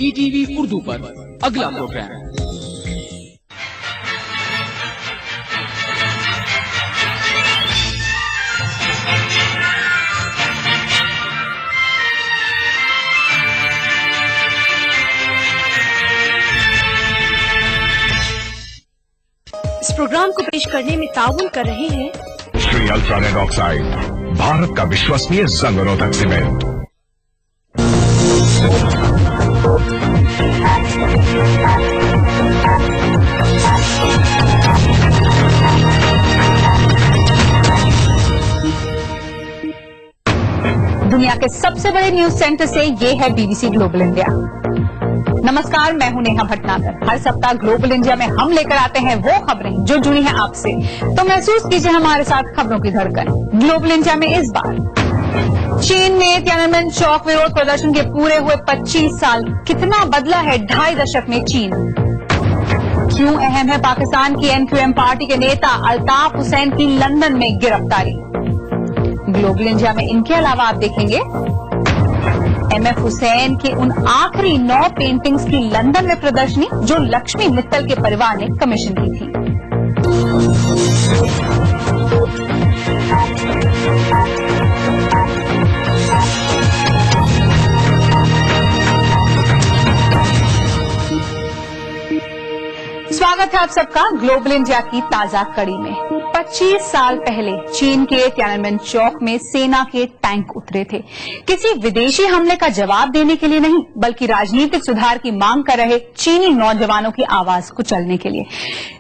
ETV Urdu पर अगला programme. इस प्रोग्राम को पेश करने में ताउन कर रहे हैं श्री अल्ट्रानेट ऑक्साइड, भारत का विश्वसनीय जंग-रोधक सीमेंट। दुनिया के सबसे बड़े न्यूज सेंटर से ये है BBC ग्लोबल इंडिया। नमस्कार, मैं हूं नेहा भटनागर। हर सप्ताह ग्लोबल इंडिया में हम लेकर आते हैं वो खबरें जो जुड़ी हैं आपसे, तो महसूस कीजिए हमारे साथ खबरों की धड़कन। ग्लोबल इंडिया में इस बार चीन में तियाननमेन चौक विरोध प्रदर्शन के पूरे हुए 25 साल, कितना बदला है 2.5 दशक में चीन। क्यों अहम है पाकिस्तान की NQM पार्टी के नेता अल्ताफ हुसैन की लंदन में गिरफ्तारी। ग्लोबल इंडिया में इनके अलावा आप देखेंगे MF हुसैन के उन आखिरी 9 पेंटिंग्स की लंदन में प्रदर्शनी जो लक्ष्मी मित्तल के परिवार ने कमीशन की थी। स्वागत है आप सबका ग्लोबल इंडिया की ताजा कड़ी में। 25 साल पहले चीन के तियाननमेन चौक में सेना के टैंक उतरे थे, किसी विदेशी हमले का जवाब देने के लिए नहीं, बल्कि राजनीतिक सुधार की मांग कर रहे चीनी नौजवानों की आवाज कुचलने के लिए।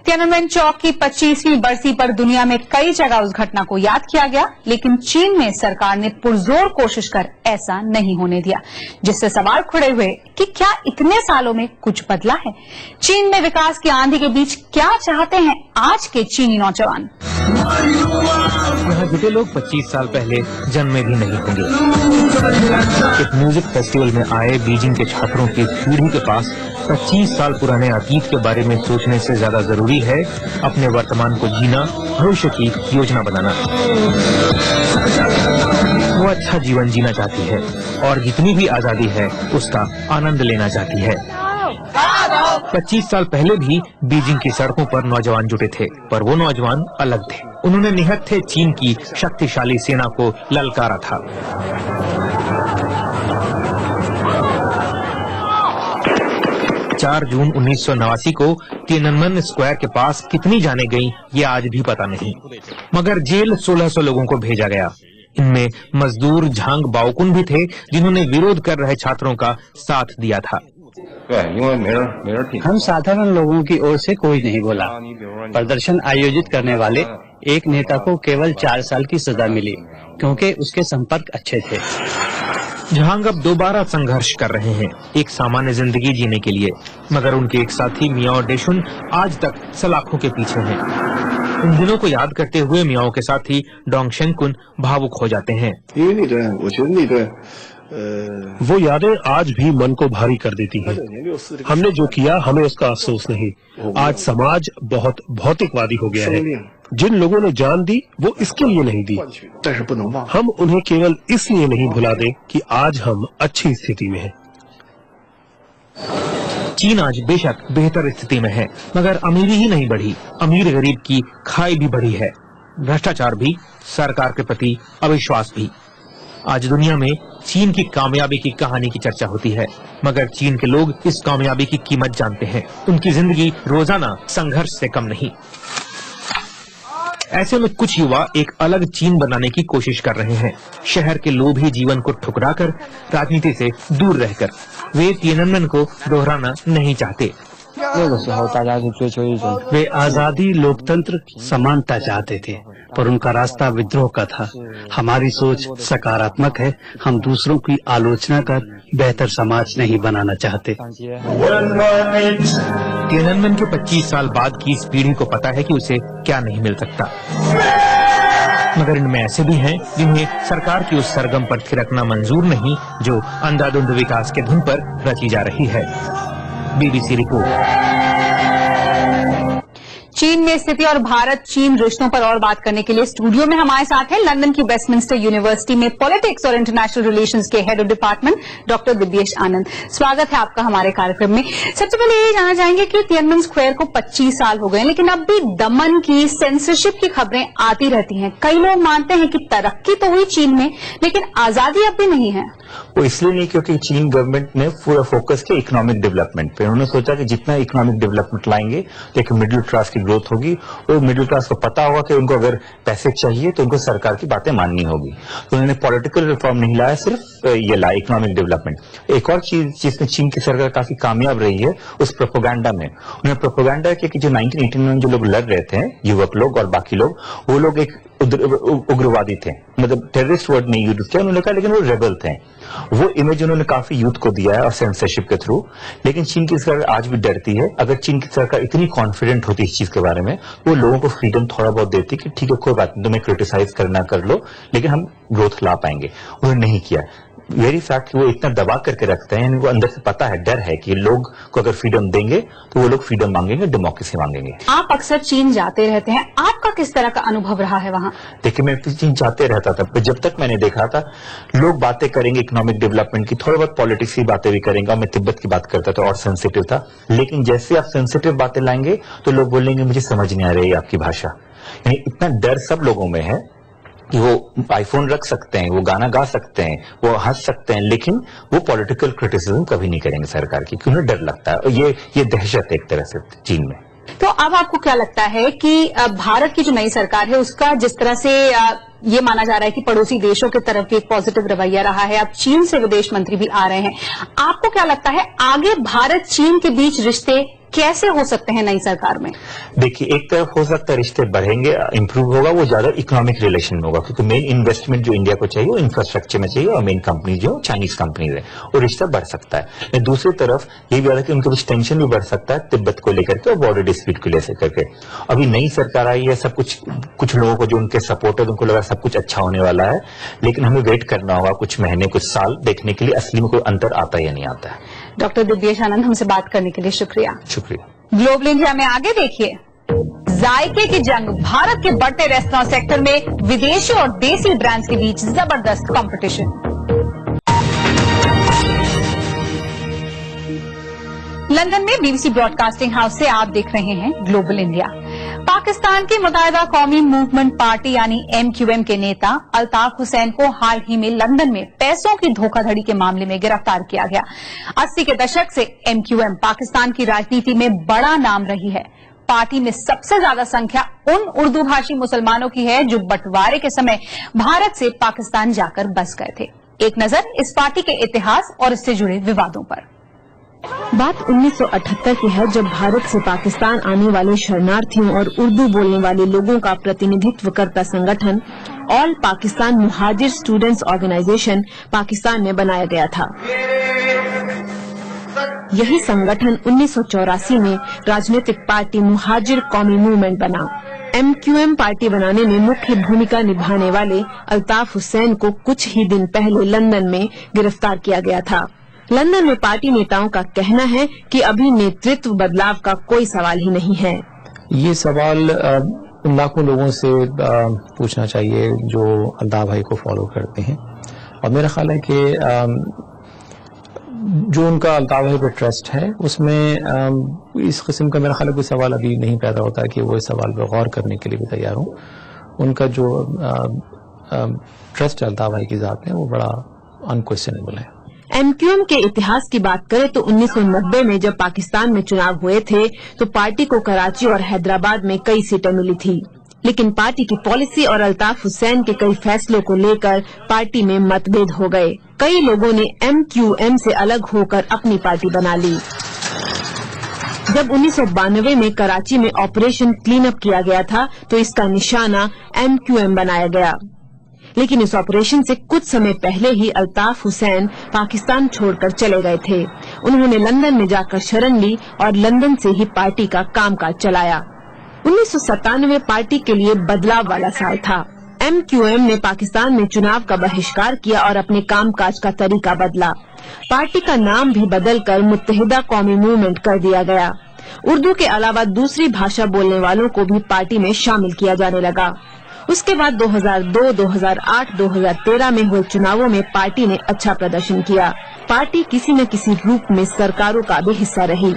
तियाननमेन चौक की 25वीं बरसी पर दुनिया में कई जगह उस घटना को याद किया गया, लेकिन चीन में सरकार ने पुरजोर कोशिश कर ऐसा नहीं होने दिया, जिससे सवाल खड़े हुए कि क्या इतने सालों में कुछ बदला है। चीन में विकास की आंधी के बीच क्या चाहते हैं आज के चीनी नौजवान। यहाँ जुटे लोग 25 साल पहले जन्मे भी नहीं होंगे। एक म्यूजिक फेस्टिवल में आए बीजिंग के छात्रों की पीढ़ी के पास 25 साल पुराने अतीत के बारे में सोचने से ज्यादा जरूरी है अपने वर्तमान को जीना, भविष्य की योजना बनाना। वो अच्छा जीवन जीना चाहती है और जितनी भी आजादी है उसका आनंद लेना चाहती है। 25 साल पहले भी बीजिंग की सड़कों पर नौजवान जुटे थे, पर वो नौजवान अलग थे। उन्होंने निहत्थे चीन की शक्तिशाली सेना को ललकारा था। चार जून 1989 को तियाननमेन स्क्वायर के पास कितनी जाने गईं, ये आज भी पता नहीं, मगर जेल 1600 लोगों को भेजा गया। इनमें मजदूर झांग बाओकुन भी थे, जिन्होंने विरोध कर रहे छात्रों का साथ दिया था। हम साधारण लोगों की ओर से कोई नहीं बोला। प्रदर्शन आयोजित करने वाले एक नेता को केवल 4 साल की सजा मिली, क्योंकि उसके संपर्क अच्छे थे। झांग अब दोबारा संघर्ष कर रहे हैं एक सामान्य जिंदगी जीने के लिए, मगर उनके एक साथी मियाओ डेशुन आज तक सलाखों के पीछे हैं। उन दिनों को याद करते हुए मियाओ के साथी डोंग शेंगकुन भावुक हो जाते हैं। वो यादें आज भी मन को भारी कर देती हैं। हमने जो किया हमें उसका अफसोस नहीं। आज समाज बहुत भौतिकवादी हो गया है। जिन लोगों ने जान दी वो इसके लिए नहीं दी। हम उन्हें केवल इसलिए नहीं भुला दें कि आज हम अच्छी स्थिति में हैं। चीन आज बेशक बेहतर स्थिति में है, मगर अमीरी ही नहीं बढ़ी, अमीर गरीब की खाई भी बढ़ी है, भ्रष्टाचार भी, सरकार के प्रति अविश्वास भी। आज दुनिया में चीन की कामयाबी की कहानी की चर्चा होती है, मगर चीन के लोग इस कामयाबी की कीमत जानते हैं। उनकी जिंदगी रोजाना संघर्ष से कम नहीं। ऐसे में कुछ युवा एक अलग चीन बनाने की कोशिश कर रहे हैं। शहर के लोभी जीवन को ठुकराकर, राजनीति से दूर रहकर वे तियाननमेन को दोहराना नहीं चाहते। वे आजादी, लोकतंत्र, समानता चाहते थे, पर उनका रास्ता विद्रोह का था। हमारी सोच सकारात्मक है। हम दूसरों की आलोचना कर बेहतर समाज नहीं बनाना चाहते। तियाननमेन के 25 साल बाद की इस पीढ़ी को पता है कि उसे क्या नहीं मिल सकता, मगर इनमें ऐसे भी हैं जिन्हें सरकार की उस सरगम पर थिरकना मंजूर नहीं जो अंधाधुंध विकास के धुन पर रची जा रही है। BBC report. चीन में स्थिति और भारत चीन रिश्तों पर और बात करने के लिए स्टूडियो में हमारे साथ हैं लंदन की वेस्टमिंस्टर यूनिवर्सिटी में पॉलिटिक्स और इंटरनेशनल रिलेशंस के head of department doctor Divyesh Anand. स्वागत है आपका हमारे कार्यक्रम में। सबसे पहले ये जानना चाहेंगे कि तियाननमेन स्क्वायर को 25 साल हो गए, लेकिन अब भी दमन की, सेंसरशिप की खबरें आती रहती हैं। कई लोग मानते हैं कि तरक्की तो हुई चीन में, लेकिन आजादी अब भी नहीं है। वो इसलिए नहीं क्योंकि चीन गवर्नमेंट ने पूरा फोकस किया इकोनॉमिक डेवलपमेंट पे। उन्होंने सोचा कि जितना इकोनॉमिक डेवलपमेंट लाएंगे तो एक मिडिल क्लास की ग्रोथ होगी, और मिडिल क्लास को पता होगा कि उनको अगर पैसे चाहिए तो उनको सरकार की बातें माननी होगी। तो उन्होंने पॉलिटिकल रिफॉर्म नहीं लाया, सिर्फ ये लाया इकोनॉमिक डेवलपमेंट। एक और चीज जिसमें चीन की सरकार काफी कामयाब रही है उस प्रोपोगंडा में, उन्होंने प्रोपोगंडा किया कि जो 1918 में जो लोग लड़ रहे थे, युवक लोग और बाकी लोग, वो लोग एक उग्रवादी थे, मतलब टेररिस्ट वर्ड नहीं यूज किया उन्होंने कहा, लेकिन वो रेबल थे। वो इमेज उन्होंने काफी यूथ को दिया है और सेंसरशिप के थ्रू। लेकिन चीन की सरकार आज भी डरती है। अगर चीन की सरकार इतनी कॉन्फिडेंट होती इस चीज के बारे में, वो लोगों को फ्रीडम थोड़ा बहुत देती कि ठीक है कोई बात नहीं, तुम्हें क्रिटिसाइज करना कर लो, लेकिन हम ग्रोथ ला पाएंगे। उन्होंने नहीं किया। वेरी फैक्ट वो इतना दबा करके रखते हैं, वो अंदर से पता है, डर है कि लोग को अगर फ्रीडम देंगे तो वो लोग फ्रीडम मांगेंगे, डेमोक्रेसी मांगेंगे। आप अक्सर चीन जाते रहते हैं, आपका किस तरह का अनुभव रहा है वहां? देखिए, मैं चीन जाते रहता था, जब तक मैंने देखा था लोग बातें करेंगे इकोनॉमिक डेवलपमेंट की, थोड़ी बहुत पॉलिटिक्स की बातें भी करेंगे। मैं तिब्बत की बात करता था और सेंसिटिव था, लेकिन जैसे आप सेंसिटिव बातें लाएंगे तो लोग बोलेंगे मुझे समझ नहीं आ रही आपकी भाषा। यानी इतना डर सब लोगों में है कि वो आईफोन रख सकते हैं, वो गाना गा सकते हैं, वो हंस सकते हैं, लेकिन वो पॉलिटिकल क्रिटिसिज्म कभी नहीं करेंगे सरकार की, क्योंकि उन्हें डर लगता है। और ये दहशत है एक तरह से चीन में। तो अब आपको क्या लगता है कि भारत की जो नई सरकार है उसका जिस तरह से ये माना जा रहा है कि पड़ोसी देशों की तरफ भी एक पॉजिटिव रवैया रहा है, अब चीन से विदेश मंत्री भी आ रहे हैं, आपको क्या लगता है आगे भारत चीन के बीच रिश्ते कैसे हो सकते हैं नई सरकार में? देखिए, एक तरफ हो सकता है रिश्ते बढ़ेंगे, इंप्रूव होगा, वो ज्यादा इकोनॉमिक रिलेशन में होगा, क्योंकि मेन इन्वेस्टमेंट जो इंडिया को चाहिए वो इंफ्रास्ट्रक्चर में चाहिए, और मेन कंपनी जो चाइनीज कंपनीज है, वो रिश्ता बढ़ सकता है। दूसरी तरफ ये भी आता है कि उनके बीच टेंशन भी बढ़ सकता है तिब्बत को लेकर के और बॉर्डर डिस्प्यूट को लेकर के। अभी नई सरकार आई है, सब कुछ लोगों को जो उनके सपोर्ट है उनको लगा सब कुछ अच्छा होने वाला है, लेकिन हमें वेट करना होगा कुछ महीने, कुछ साल देखने के लिए असली में कोई अंतर आता है या नहीं आता है। डॉक्टर दिव्येश आनंद, हमसे बात करने के लिए शुक्रिया। शुक्रिया। ग्लोबल इंडिया में आगे देखिए, जायके की जंग, भारत के बढ़ते रेस्तरां सेक्टर में विदेशी और देसी ब्रांड्स के बीच जबरदस्त कंपटीशन। लंदन में बीबीसी ब्रॉडकास्टिंग हाउस से आप देख रहे हैं ग्लोबल इंडिया। पाकिस्तान की मुत्तहिदा कौमी मूवमेंट पार्टी यानी MQM के नेता अल्ताफ हुसैन को हाल ही में लंदन में पैसों की धोखाधड़ी के मामले में गिरफ्तार किया गया। 80 के दशक से MQM पाकिस्तान की राजनीति में बड़ा नाम रही है। पार्टी में सबसे ज्यादा संख्या उन उर्दू भाषी मुसलमानों की है जो बंटवारे के समय भारत से पाकिस्तान जाकर बस गए थे। एक नजर इस पार्टी के इतिहास और इससे जुड़े विवादों पर। बात 1978 की है, जब भारत से पाकिस्तान आने वाले शरणार्थियों और उर्दू बोलने वाले लोगों का प्रतिनिधित्व करता संगठन all Pakistan मुहाजिर students organisation Pakistan में बनाया गया था। यही संगठन 1984 में राजनीतिक पार्टी मुहाजिर कौमी मूवमेंट बना। MQM पार्टी बनाने में मुख्य भूमिका निभाने वाले अल्ताफ हुसैन को कुछ ही दिन पहले लंदन में गिरफ्तार किया गया था। लंदन में पार्टी नेताओं का कहना है कि अभी नेतृत्व बदलाव का कोई सवाल ही नहीं है। ये सवाल उन लाखों लोगों से पूछना चाहिए जो अल्ताफ भाई को फॉलो करते हैं, और मेरा ख्याल है कि जो उनका अल्ताफ भाई पर ट्रस्ट है उसमें इस किस्म का मेरा ख्याल है कोई सवाल अभी नहीं पैदा होता है कि वो इस सवाल पर गौर करने के लिए भी तैयार हो। उनका जो ट्रस्ट अल्ताफ भाई की जात में वो बड़ा अनक्वेश्चनेबल है। MQM के इतिहास की बात करें तो 1990 में जब पाकिस्तान में चुनाव हुए थे तो पार्टी को कराची और हैदराबाद में कई सीटें मिली थी, लेकिन पार्टी की पॉलिसी और अल्ताफ हुसैन के कई फैसलों को लेकर पार्टी में मतभेद हो गए। कई लोगों ने MQM से अलग होकर अपनी पार्टी बना ली। जब 1992 में कराची में ऑपरेशन क्लीन अप किया गया था तो इसका निशाना MQM बनाया गया, लेकिन इस ऑपरेशन से कुछ समय पहले ही अल्ताफ हुसैन पाकिस्तान छोड़कर चले गए थे। उन्होंने लंदन में जाकर शरण ली और लंदन से ही पार्टी का कामकाज चलाया। 1997 पार्टी के लिए बदलाव वाला साल था। MQM ने पाकिस्तान में चुनाव का बहिष्कार किया और अपने कामकाज का तरीका बदला। पार्टी का नाम भी बदलकर मुत्तहिदा कौमी मूवमेंट कर दिया गया। उर्दू के अलावा दूसरी भाषा बोलने वालों को भी पार्टी में शामिल किया जाने लगा। उसके बाद 2002, 2008, 2013 में हुए चुनावों में पार्टी ने अच्छा प्रदर्शन किया। पार्टी किसी न किसी रूप में सरकारों का भी हिस्सा रही,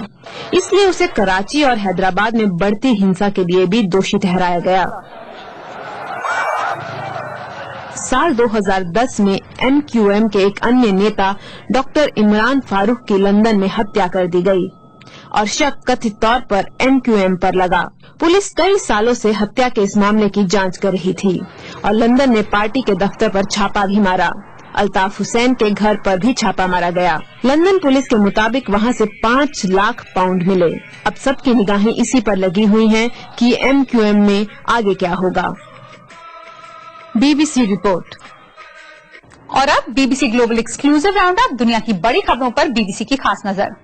इसलिए उसे कराची और हैदराबाद में बढ़ती हिंसा के लिए भी दोषी ठहराया गया। साल 2010 में MQM के एक अन्य नेता डॉक्टर इमरान फारूक की लंदन में हत्या कर दी गई और शक कथित तौर पर MQM पर लगा। पुलिस कई सालों से हत्या के इस मामले की जांच कर रही थी और लंदन में पार्टी के दफ्तर पर छापा भी मारा। अल्ताफ हुसैन के घर पर भी छापा मारा गया। लंदन पुलिस के मुताबिक वहां से 5 लाख पाउंड मिले। अब सबकी निगाहें इसी पर लगी हुई हैं कि MQM में आगे क्या होगा। BBC report. और अब BBC global exclusive round up, दुनिया की बड़ी खबरों पर BBC की खास नजर।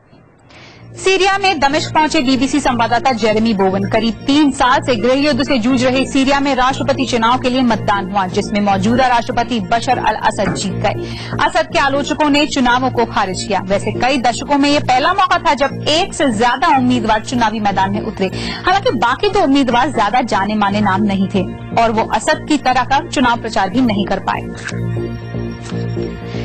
सीरिया में दमिश्क पहुंचे BBC संवाददाता जेरेमी बोवन। करीब 3 साल से गृह युद्ध से जूझ रहे सीरिया में राष्ट्रपति चुनाव के लिए मतदान हुआ, जिसमें मौजूदा राष्ट्रपति बशर अल असद जीत गए। असद के आलोचकों ने चुनावों को खारिज किया। वैसे कई दशकों में ये पहला मौका था जब एक से ज्यादा उम्मीदवार चुनावी मैदान में उतरे। हालांकि बाकी 2 उम्मीदवार ज्यादा जाने माने नाम नहीं थे और वो असद की तरह का चुनाव प्रचार भी नहीं कर पाए।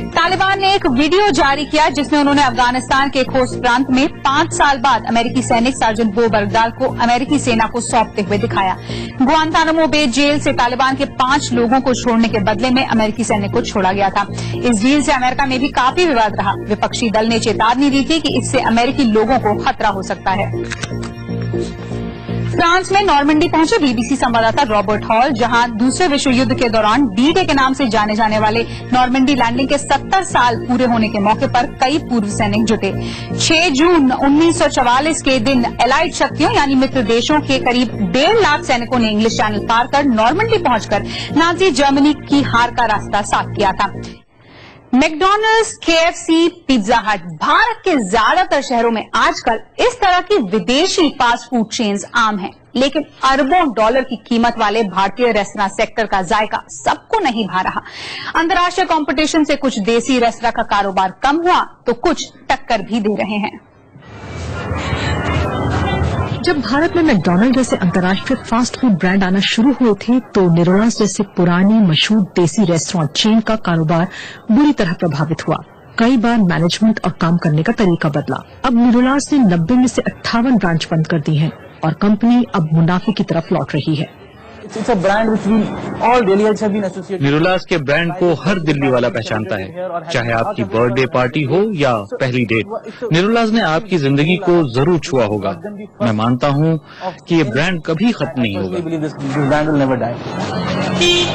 तालिबान ने एक वीडियो जारी किया जिसमें उन्होंने अफगानिस्तान के खोस्त प्रांत में 5 साल बाद अमेरिकी सैनिक सार्जेंट बो बरगदार को अमेरिकी सेना को सौंपते हुए दिखाया। गुआंतानामो बे जेल से तालिबान के 5 लोगों को छोड़ने के बदले में अमेरिकी सैनिक को छोड़ा गया था। इस डील से अमेरिका में भी काफी विवाद रहा। विपक्षी दल ने चेतावनी दी थी कि इससे अमेरिकी लोगों को खतरा हो सकता है। फ्रांस में नॉर्मंडी पहुंचे BBC संवाददाता रॉबर्ट हॉल, जहां दूसरे विश्व युद्ध के दौरान D-Day के नाम से जाने जाने वाले नॉर्मंडी लैंडिंग के 70 साल पूरे होने के मौके पर कई पूर्व सैनिक जुटे। 6 जून 1944 के दिन एलाइड शक्तियों यानी मित्र देशों के करीब 1.5 लाख सैनिकों ने इंग्लिश चैनल पार कर नॉर्मंडी पहुंचकर नाजी जर्मनी की हार का रास्ता साफ किया था। मैकडॉनल्ड्स, KFC, पिज्जा हट, भारत के ज्यादातर शहरों में आजकल इस तरह की विदेशी फास्ट फूड चेन्स आम हैं, लेकिन अरबों डॉलर की कीमत वाले भारतीय रेस्तरां सेक्टर का जायका सबको नहीं भा रहा। अंतर्राष्ट्रीय कंपटीशन से कुछ देसी रेस्तरां का कारोबार कम हुआ तो कुछ टक्कर भी दे रहे हैं। जब भारत में मैकडॉनल्ड जैसे अंतर्राष्ट्रीय फास्ट फूड ब्रांड आना शुरू हुए थे तो निरोलास जैसे पुरानी मशहूर देसी रेस्टोरेंट चेन का कारोबार बुरी तरह प्रभावित हुआ। कई बार मैनेजमेंट और काम करने का तरीका बदला। अब निरोलास ने 90 में से 58 ब्रांच बंद कर दी हैं और कंपनी अब मुनाफे की तरफ लौट रही है। निरोलास के ब्रांड को हर दिल्ली वाला पहचानता है, चाहे आपकी बर्थडे पार्टी हो या पहली डेट। निरोलास ने आपकी जिंदगी को जरूर छुआ होगा। मैं मानता हूं कि ये ब्रांड कभी खत्म नहीं होगा।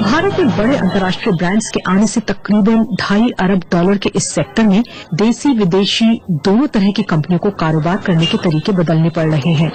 भारत में बड़े अंतर्राष्ट्रीय ब्रांड्स के आने से तकरीबन $2.5 अरब के इस सेक्टर में देसी विदेशी दोनों तरह की कंपनियों को कारोबार करने के तरीके बदलने पड़ रहे हैं।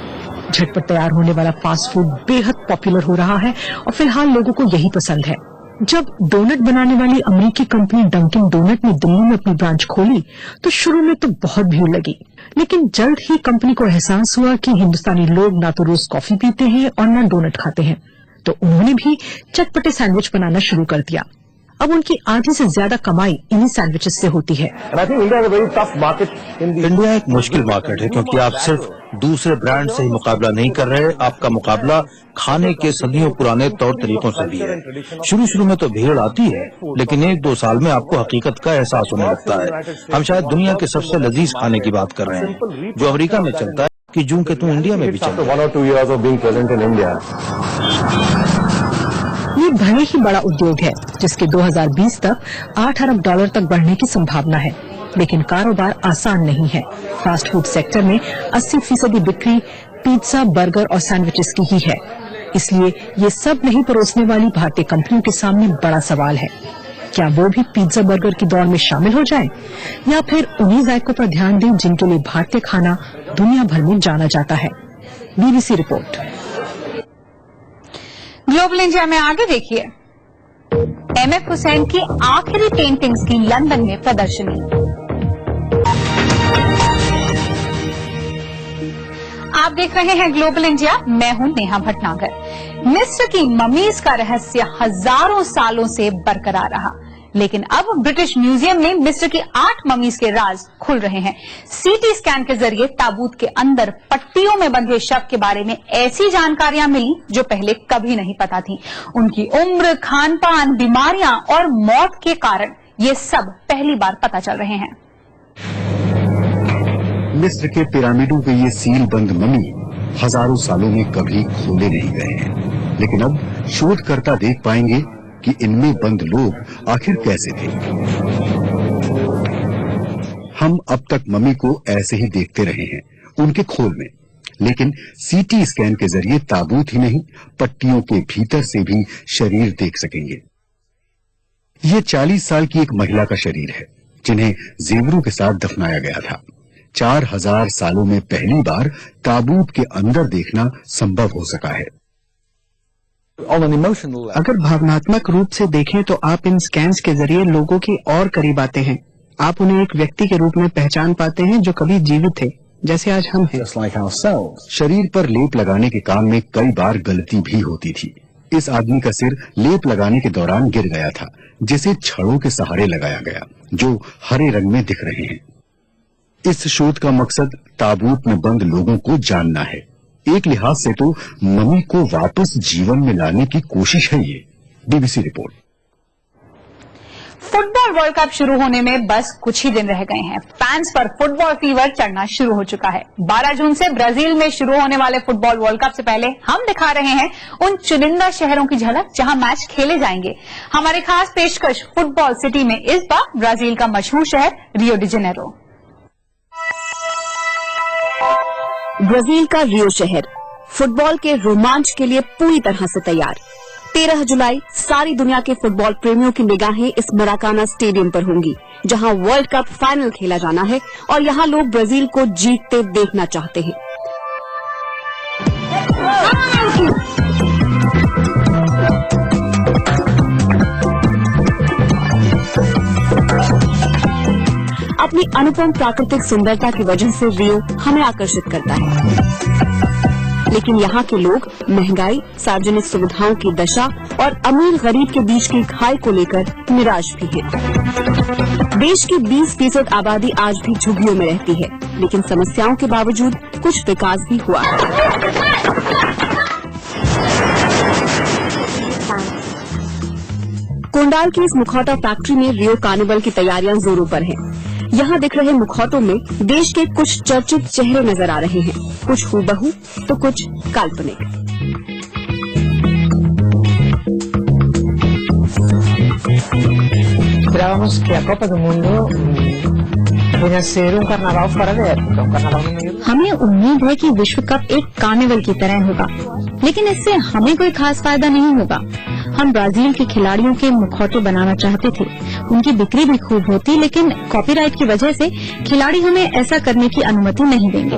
झटपट तैयार होने वाला फास्ट फूड बेहद पॉपुलर हो रहा है और फिलहाल लोगों को यही पसंद है। जब डोनट बनाने वाली अमेरिकी कंपनी डंकिन डोनट ने दिल्ली में अपनी ब्रांच खोली तो शुरू में तो बहुत भीड़ लगी, लेकिन जल्द ही कंपनी को एहसास हुआ कि हिंदुस्तानी लोग ना तो रोज कॉफी पीते हैं और न डोनट खाते हैं, तो उन्होंने भी चटपटे सैंडविच बनाना शुरू कर दिया। अब उनकी आधी से ज्यादा कमाई इन्हीं सैंडविचेस से होती है। इंडिया एक मुश्किल मार्केट है क्योंकि आप सिर्फ दूसरे ब्रांड से ही मुकाबला नहीं कर रहे, आपका मुकाबला खाने के सदियों पुराने तौर तरीकों से भी है। शुरू में तो भीड़ आती है, लेकिन 1-2 साल में आपको हकीकत का एहसास होने लगता है। हम शायद दुनिया के सबसे लजीज खाने की बात कर रहे हैं, जो अमेरिका में चलता है कि जूं के तुम इंडिया में भी चलता है। ये भले ही बड़ा उद्योग है जिसके 2020 तक $8 अरब तक बढ़ने की संभावना है, लेकिन कारोबार आसान नहीं है। फास्ट फूड सेक्टर में 80% बिक्री पिज्जा, बर्गर और सैंडविचेस की ही है। इसलिए ये सब नहीं परोसने वाली भारतीय कंपनियों के सामने बड़ा सवाल है, क्या वो भी पिज्जा बर्गर की दौड़ में शामिल हो जाएं, या फिर उन्हीं जायकों पर ध्यान दें जिनके लिए भारतीय खाना दुनिया भर में जाना जाता है। BBC report. ग्लोबल इंडिया में आगे देखिए, MF हुसैन की आखिरी पेंटिंग्स की लंदन में प्रदर्शनी। आप देख रहे हैं ग्लोबल इंडिया, मैं हूं नेहा भटनागर। मिस्र की ममीज का रहस्य हजारों सालों से बरकरार रहा, लेकिन अब ब्रिटिश म्यूजियम में मिस्र की 8 ममीज के राज खुल रहे हैं। सीटी स्कैन के जरिए ताबूत के अंदर पट्टियों में बंधे शव के बारे में ऐसी जानकारियां मिली जो पहले कभी नहीं पता थी। उनकी उम्र, खान पान, बीमारियां और मौत के कारण ये सब पहली बार पता चल रहे हैं। मिस्र के पिरामिडों के ये सील बंद ममी हजारों सालों में कभी खोले नहीं गए हैं, लेकिन अब शोधकर्ता देख पाएंगे कि इनमें बंद लोग आखिर कैसे थे। हम अब तक ममी को ऐसे ही देखते रहे हैं उनके खोल में, लेकिन सीटी स्कैन के जरिए ताबूत ही नहीं, पट्टियों के भीतर से भी शरीर देख सकेंगे। ये 40 साल की एक महिला का शरीर है जिन्हें जेवरों के साथ दफनाया गया था। 4000 सालों में पहली बार ताबूत के अंदर देखना संभव हो सका है। अगर भावनात्मक रूप से देखें तो आप इन स्कैन्स के जरिए लोगों के और करीब आते हैं। आप उन्हें एक व्यक्ति के रूप में पहचान पाते हैं जो कभी जीवित थे, जैसे आज हम हैं। शरीर पर लेप लगाने के काम में कई बार गलती भी होती थी। इस आदमी का सिर लेप लगाने के दौरान गिर गया था, जिसे छड़ों के सहारे लगाया गया, जो हरे रंग में दिख रहे हैं। इस शोध का मकसद ताबूत में बंद लोगों को जानना है। एक लिहाज से तो ममी को वापस जीवन में लाने की कोशिश है ये। BBC report. Football world cup शुरू होने में बस कुछ ही दिन रह गए हैं। फैंस पर फुटबॉल फीवर चढ़ना शुरू हो चुका है। 12 जून से ब्राजील में शुरू होने वाले फुटबॉल वर्ल्ड कप से पहले हम दिखा रहे हैं उन चुनिंदा शहरों की झलक जहां मैच खेले जाएंगे। हमारी खास पेशकश फुटबॉल सिटी में इस बार ब्राजील का मशहूर शहर रियो डी जेनेरो। ब्राजील का रियो शहर फुटबॉल के रोमांच के लिए पूरी तरह से तैयार। 13 जुलाई सारी दुनिया के फुटबॉल प्रेमियों की निगाहें इस मराकाना स्टेडियम पर होंगी, जहां वर्ल्ड कप फाइनल खेला जाना है और यहां लोग ब्राजील को जीतते देखना चाहते हैं। अपनी अनुपम प्राकृतिक सुंदरता की वजह से रियो हमें आकर्षित करता है, लेकिन यहाँ के लोग महंगाई, सार्वजनिक सुविधाओं की दशा और अमीर गरीब के बीच की खाई को लेकर निराश भी है। देश की 20% आबादी आज भी झुग्गियों में रहती है, लेकिन समस्याओं के बावजूद कुछ विकास भी हुआ है। कोंडाल की इस मुखौटा फैक्ट्री में रियो कार्निवल की तैयारियां जोरों पर हैं। यहाँ दिख रहे मुखौटों में देश के कुछ चर्चित चेहरे नजर आ रहे हैं, कुछ हूबहू तो कुछ काल्पनिक। Esperábamos que a Copa do Mundo venga a ser un carnaval fuera de época, un carnaval muy negro. हमें उम्मीद है कि विश्व कप एक कार्निवल की तरह होगा, लेकिन इससे हमें कोई खास फायदा नहीं होगा। हम ब्राजील के खिलाड़ियों के मुखौटे बनाना चाहते थे, उनकी बिक्री भी खूब होती, लेकिन कॉपीराइट की वजह से खिलाड़ी हमें ऐसा करने की अनुमति नहीं देंगे।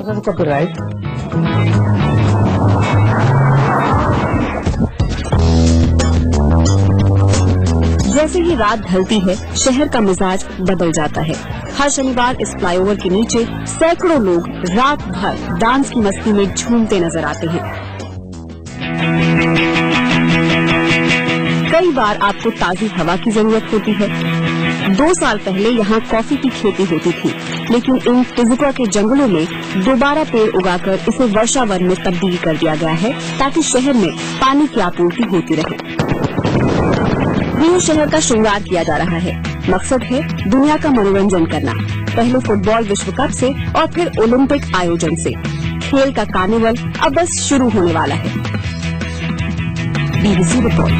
जैसे ही रात ढलती है, शहर का मिजाज बदल जाता है। हर शनिवार इस फ्लाईओवर के नीचे सैकड़ों लोग रात भर डांस की मस्ती में झूमते नजर आते हैं। कई बार आपको ताजी हवा की जरूरत होती है। 2 साल पहले यहाँ कॉफी की खेती होती थी, लेकिन इन टिजुका के जंगलों में दोबारा पेड़ उगाकर इसे वर्षा वन में तब्दील कर दिया गया है, ताकि शहर में पानी की आपूर्ति होती रहे। रियो शहर का श्रृंगार किया जा रहा है। मकसद है दुनिया का मनोरंजन करना, पहले फुटबॉल विश्व कप से और फिर ओलंपिक आयोजन से। खेल का कार्निवल अब बस शुरू होने वाला है। BBC report.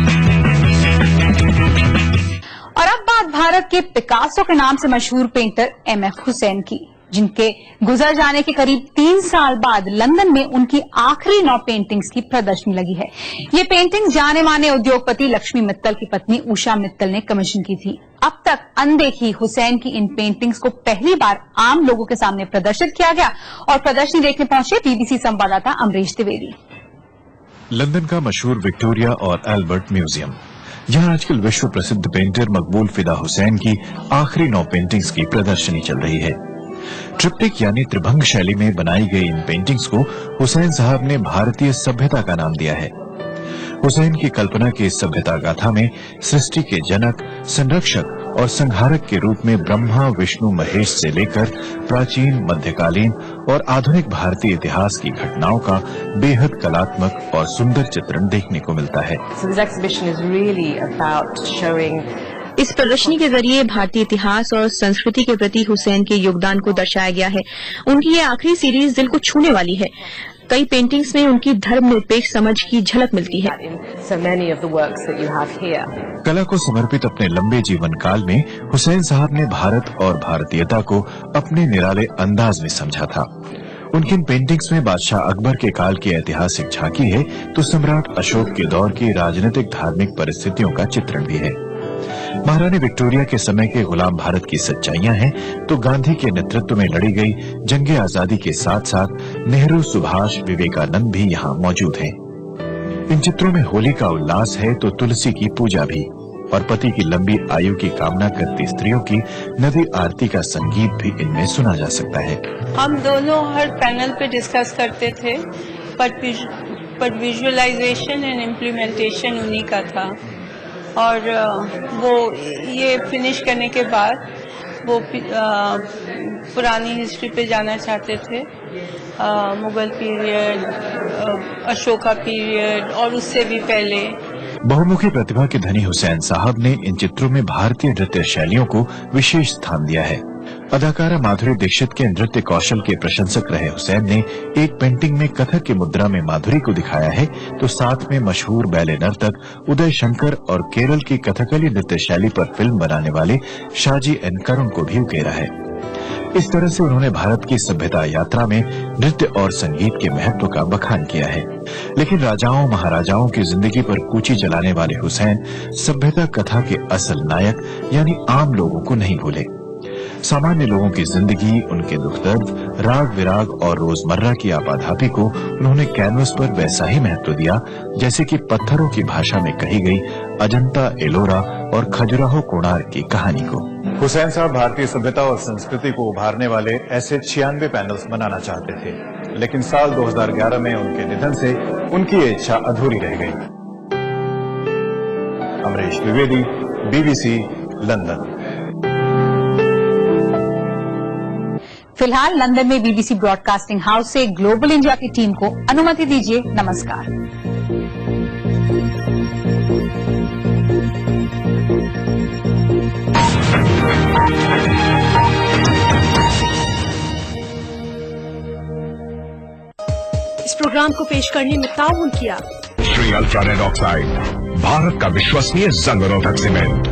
और अब बात भारत के पिकासो के नाम से मशहूर पेंटर MF हुसैन की, जिनके गुजर जाने के करीब 3 साल बाद लंदन में उनकी आखिरी 9 पेंटिंग्स की प्रदर्शनी लगी है। ये पेंटिंग जाने माने उद्योगपति लक्ष्मी मित्तल की पत्नी उषा मित्तल ने कमीशन की थी। अब तक अनदेखी हुसैन की इन पेंटिंग्स को पहली बार आम लोगों के सामने प्रदर्शित किया गया और प्रदर्शनी देखने पहुंचे बीबीसी संवाददाता अमरीश द्विवेदी। लंदन का मशहूर विक्टोरिया और एल्बर्ट म्यूजियम, यहाँ आजकल विश्व प्रसिद्ध पेंटर मकबूल फिदा हुसैन की आखिरी 9 पेंटिंग्स की प्रदर्शनी चल रही है। ट्रिप्टिक यानी त्रिभंग शैली में बनाई गई इन पेंटिंग्स को हुसैन साहब ने भारतीय सभ्यता का नाम दिया है। हुसैन की कल्पना की इस सभ्यता गाथा में सृष्टि के जनक, संरक्षक और संहारक के रूप में ब्रह्मा, विष्णु, महेश से लेकर प्राचीन, मध्यकालीन और आधुनिक भारतीय इतिहास की घटनाओं का बेहद कलात्मक और सुंदर चित्रण देखने को मिलता है। इस प्रदर्शनी के जरिए भारतीय इतिहास और संस्कृति के प्रति हुसैन के योगदान को दर्शाया गया है। उनकी ये आखिरी सीरीज दिल को छूने वाली है। कई पेंटिंग्स में उनकी धर्मनिरपेक्ष समझ की झलक मिलती है। कला को समर्पित अपने लंबे जीवन काल में हुसैन साहब ने भारत और भारतीयता को अपने निराले अंदाज में समझा था। उनकी इन पेंटिंग्स में बादशाह अकबर के काल की ऐतिहासिक झांकी है तो सम्राट अशोक के दौर की राजनीतिक धार्मिक परिस्थितियों का चित्रण भी है। महारानी विक्टोरिया के समय के गुलाम भारत की सच्चाइयां हैं तो गांधी के नेतृत्व में लड़ी गई जंगे आजादी के साथ साथ नेहरू, सुभाष, विवेकानंद भी यहाँ मौजूद हैं। इन चित्रों में होली का उल्लास है तो तुलसी की पूजा भी, और पति की लंबी आयु की कामना करती स्त्रियों की नदी आरती का संगीत भी इनमें सुना जा सकता है। हम दोनों हर पैनल पे डिस्कस करते थे, पर विजुअलाइजेशन एंड इम्प्लीमेंटेशन उन्हीं का था। और वो ये फिनिश करने के बाद वो पुरानी हिस्ट्री पे जाना चाहते थे, मुगल पीरियड, अशोका पीरियड और उससे भी पहले। बहुमुखी प्रतिभा के धनी हुसैन साहब ने इन चित्रों में भारतीय नृत्य शैलियों को विशेष स्थान दिया है। अदाकारा माधुरी दीक्षित के नृत्य कौशल के प्रशंसक रहे हुसैन ने एक पेंटिंग में कथक की मुद्रा में माधुरी को दिखाया है तो साथ में मशहूर बैले नर्तक उदय शंकर और केरल की कथकली नृत्य शैली पर फिल्म बनाने वाले शाजी एन करुण को भी उकेरा है। इस तरह से उन्होंने भारत की सभ्यता यात्रा में नृत्य और संगीत के महत्व का बखान किया है। लेकिन राजाओं महाराजाओं की जिंदगी पर कूची चलाने वाले हुसैन सभ्यता कथा के असल नायक यानी आम लोगों को नहीं भूले। सामान्य लोगों की जिंदगी, उनके दुख दर्द, राग विराग और रोजमर्रा की आपाधापी को उन्होंने कैनवस पर वैसा ही महत्व दिया जैसे कि पत्थरों की भाषा में कही गई अजंता, एलोरा और खजुराहो, कोणार्क की कहानी को। हुसैन साहब भारतीय सभ्यता और संस्कृति को उभारने वाले ऐसे 96 पैनल्स बनाना चाहते थे, लेकिन साल 2011 में उनके निधन से उनकी ये इच्छा अधूरी रह गई। Amrish Dwivedi, BBC, London. फिलहाल लंदन में BBC ब्रॉडकास्टिंग हाउस से ग्लोबल इंडिया की टीम को अनुमति दीजिए। नमस्कार। इस प्रोग्राम को पेश करने में ताउन किया Shri ultra red oxide, Bharat का विश्वसनीय जंग रोधक सीमेंट।